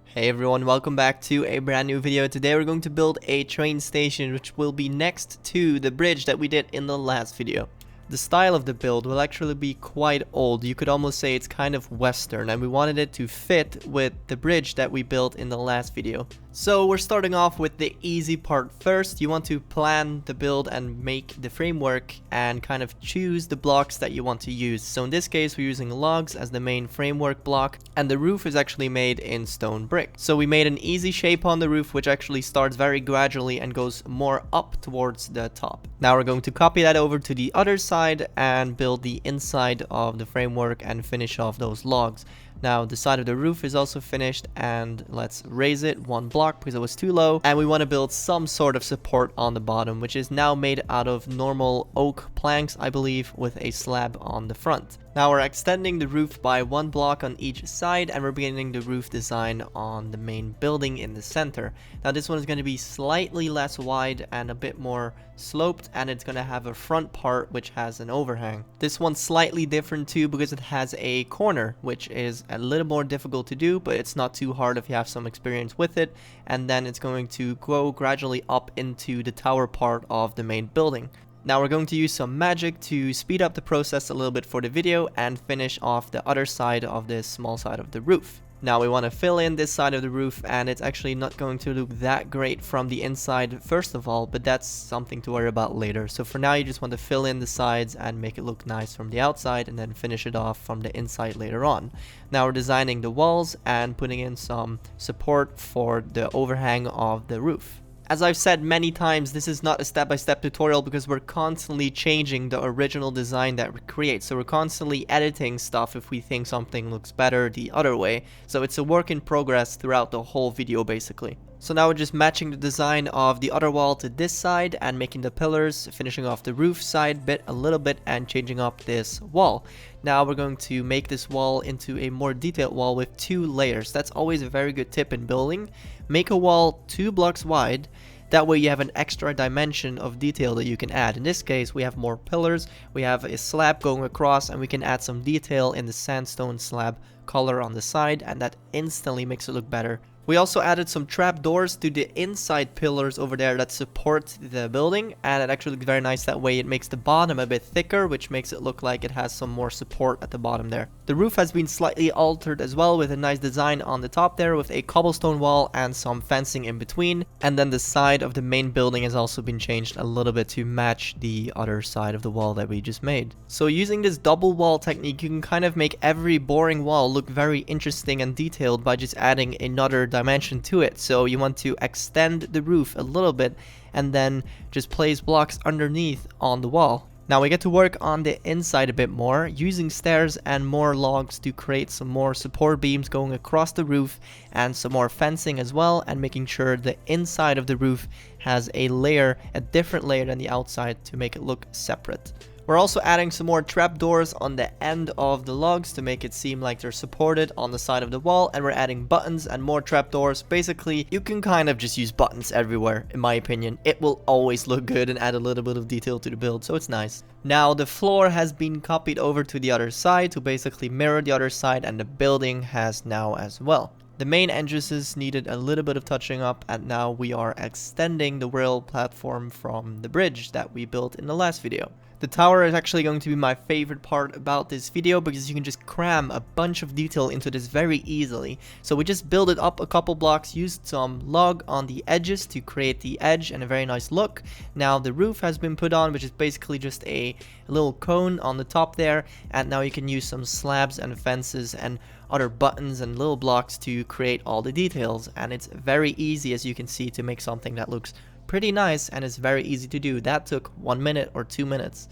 Hey everyone, welcome back to a brand new video. Today we're going to build a train station which will be next to the bridge that we did in the last video. The style of the build will actually be quite old. You could almost say it's kind of western, and we wanted it to fit with the bridge that we built in the last video. So we're starting off with the easy part first. You want to plan the build and make the framework and kind of choose the blocks that you want to use. So in this case we're using logs as the main framework block, and the roof is actually made in stone brick. So we made an easy shape on the roof which actually starts very gradually and goes more up towards the top. Now we're going to copy that over to the other side and build the inside of the framework and finish off those logs. Now the side of the roof is also finished, and let's raise it one block because it was too low, and we want to build some sort of support on the bottom, which is now made out of normal oak planks, I believe, with a slab on the front. Now we're extending the roof by one block on each side, and we're beginning the roof design on the main building in the center. Now this one is going to be slightly less wide and a bit more sloped, and it's going to have a front part which has an overhang. This one's slightly different too because it has a corner, which is a little more difficult to do, but it's not too hard if you have some experience with it. And then it's going to go gradually up into the tower part of the main building. Now we're going to use some magic to speed up the process a little bit for the video and finish off the other side of this small side of the roof. Now we want to fill in this side of the roof, and it's actually not going to look that great from the inside first of all, but that's something to worry about later. So for now you just want to fill in the sides and make it look nice from the outside, and then finish it off from the inside later on. Now we're designing the walls and putting in some support for the overhang of the roof. As I've said many times, this is not a step-by-step tutorial because we're constantly changing the original design that we create. So we're constantly editing stuff if we think something looks better the other way. So it's a work in progress throughout the whole video basically. So now we're just matching the design of the other wall to this side and making the pillars, finishing off the roof side bit a little bit and changing up this wall. Now we're going to make this wall into a more detailed wall with 2 layers. That's always a very good tip in building. Make a wall 2 blocks wide. That way you have an extra dimension of detail that you can add. In this case we have more pillars, we have a slab going across, and we can add some detail in the sandstone slab color on the side, and that instantly makes it look better. We also added some trap doors to the inside pillars over there that support the building, and it actually looks very nice that way. It makes the bottom a bit thicker, which makes it look like it has some more support at the bottom there. The roof has been slightly altered as well, with a nice design on the top there with a cobblestone wall and some fencing in between. And then the side of the main building has also been changed a little bit to match the other side of the wall that we just made. So using this double wall technique, you can kind of make every boring wall look very interesting and detailed by just adding another dimension to it. So you want to extend the roof a little bit and then just place blocks underneath on the wall. Now we get to work on the inside a bit more, using stairs and more logs to create some more support beams going across the roof and some more fencing as well, and making sure the inside of the roof has a layer, a different layer than the outside, to make it look separate. We're also adding some more trapdoors on the end of the logs to make it seem like they're supported on the side of the wall, and we're adding buttons and more trapdoors. Basically, you can kind of just use buttons everywhere, in my opinion. It will always look good and add a little bit of detail to the build, so it's nice. Now the floor has been copied over to the other side to basically mirror the other side, and the building has now as well. The main entrances needed a little bit of touching up, and now we are extending the rail platform from the bridge that we built in the last video. The tower is actually going to be my favorite part about this video because you can just cram a bunch of detail into this very easily. So we just built it up a couple blocks, used some log on the edges to create the edge and a very nice look. Now the roof has been put on, which is basically just a little cone on the top there, and now you can use some slabs and fences and other buttons and little blocks to create all the details. And it's very easy, as you can see, to make something that looks pretty nice, and it's very easy to do. That took 1 minute or 2 minutes.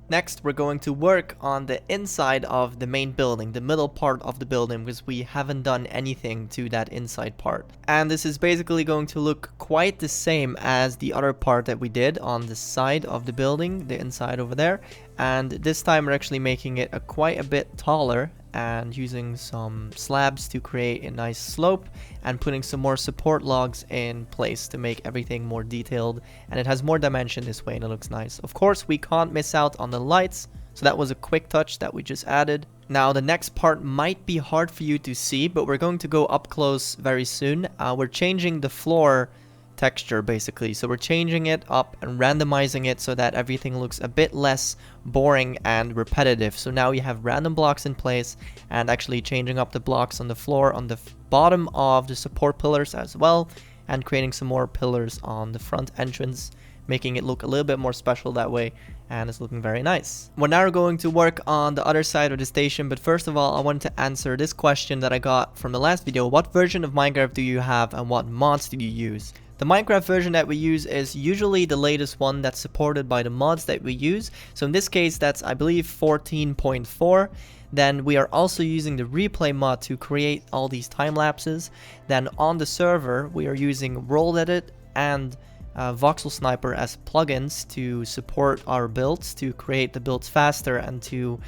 Next, we're going to work on the inside of the main building, the middle part of the building, because we haven't done anything to that inside part. And this is basically going to look quite the same as the other part that we did on the side of the building, the inside over there. And this time we're actually making it quite a bit taller and using some slabs to create a nice slope, and putting some more support logs in place to make everything more detailed, and it has more dimension this way and it looks nice. Of course, we can't miss out on the lights, So that was a quick touch that we just added. Now the next part might be hard for you to see, but we're going to go up close very soon. We're changing the floor texture basically. So we're changing it up and randomizing it so that everything looks a bit less boring and repetitive. So now you have random blocks in place and actually changing up the blocks on the floor on the bottom of the support pillars as well, and creating some more pillars on the front entrance, making it look a little bit more special that way, and it's looking very nice. We're now going to work on the other side of the station, but first of all I wanted to answer this question that I got from the last video. What version of Minecraft do you have and what mods do you use? The Minecraft version that we use is usually the latest one that's supported by the mods that we use. So in this case, that's I believe 14.4. Then we are also using the Replaymod to create all these time lapses. Then on the server, we are using Roll Edit and Voxel Sniper as plugins to support our builds, to create the builds faster and to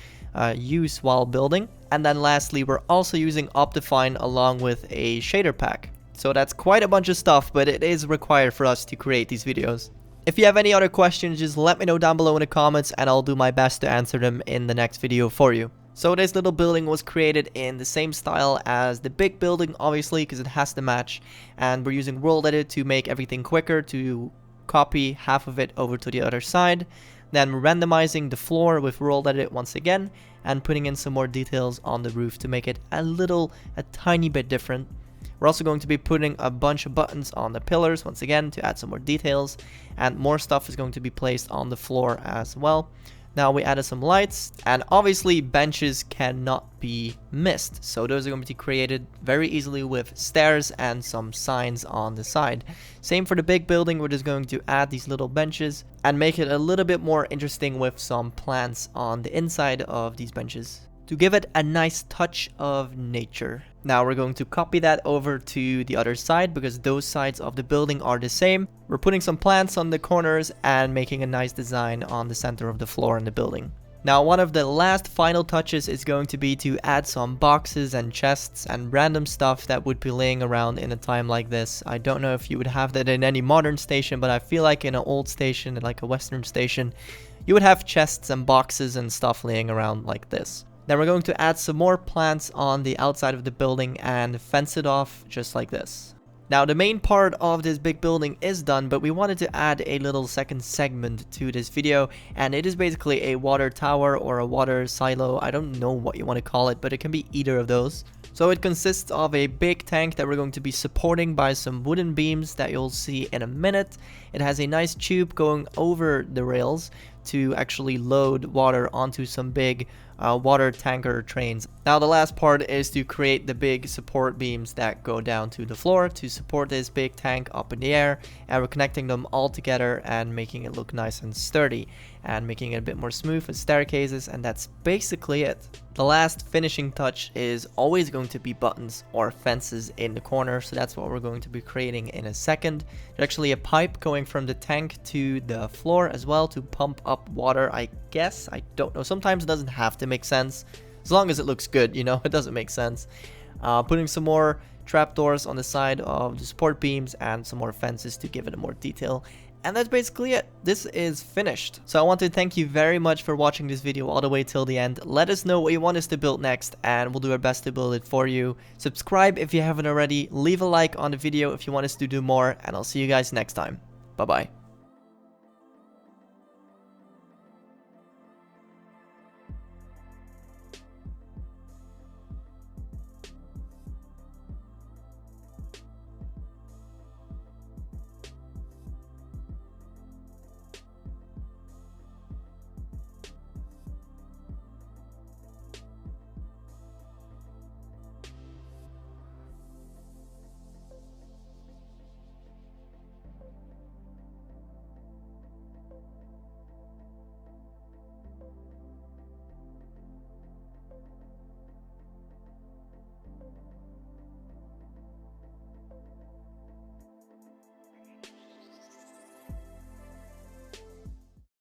use while building. And then lastly, we're also using Optifine along with a shader pack. So that's quite a bunch of stuff, but it is required for us to create these videos. If you have any other questions, just let me know down below in the comments and I'll do my best to answer them in the next video for you. So this little building was created in the same style as the big building, obviously, because it has to match. And we're using World Edit to make everything quicker, to copy half of it over to the other side. Then we're randomizing the floor with World Edit once again, and putting in some more details on the roof to make it a tiny bit different. We're also going to be putting a bunch of buttons on the pillars once again to add some more details, and more stuff is going to be placed on the floor as well. Now we added some lights, and obviously benches cannot be missed, so those are going to be created very easily with stairs and some signs on the side. Same for the big building, we're just going to add these little benches and make it a little bit more interesting with some plants on the inside of these benches to give it a nice touch of nature. Now we're going to copy that over to the other side because those sides of the building are the same. We're putting some plants on the corners and making a nice design on the center of the floor in the building. Now one of the last final touches is going to be to add some boxes and chests and random stuff that would be laying around in a time like this. I don't know if you would have that in any modern station, but I feel like in an old station, like a western station, you would have chests and boxes and stuff laying around like this. Then we're going to add some more plants on the outside of the building and fence it off just like this. Now the main part of this big building is done, but we wanted to add a little second segment to this video, and it is basically a water tower or a water silo. I don't know what you want to call it, but it can be either of those. So it consists of a big tank that we're going to be supporting by some wooden beams that you'll see in a minute. It has a nice tube going over the rails to actually load water onto some big water tanker trains. Now the last part is to create the big support beams that go down to the floor to support this big tank up in the air, and we're connecting them all together and making it look nice and sturdy and making it a bit more smooth with staircases, and that's basically it. The last finishing touch is always going to be buttons or fences in the corner, so that's what we're going to be creating in a second. There's actually a pipe going from the tank to the floor as well to pump up water, I guess. I don't know. Sometimes it doesn't have to make sense. As long as it looks good, you know, it doesn't make sense. Putting some more trapdoors on the side of the support beams and some more fences to give it more detail. And that's basically it. This is finished. So I want to thank you very much for watching this video all the way till the end. Let us know what you want us to build next, and we'll do our best to build it for you. Subscribe if you haven't already. Leave a like on the video if you want us to do more, and I'll see you guys next time. Bye bye.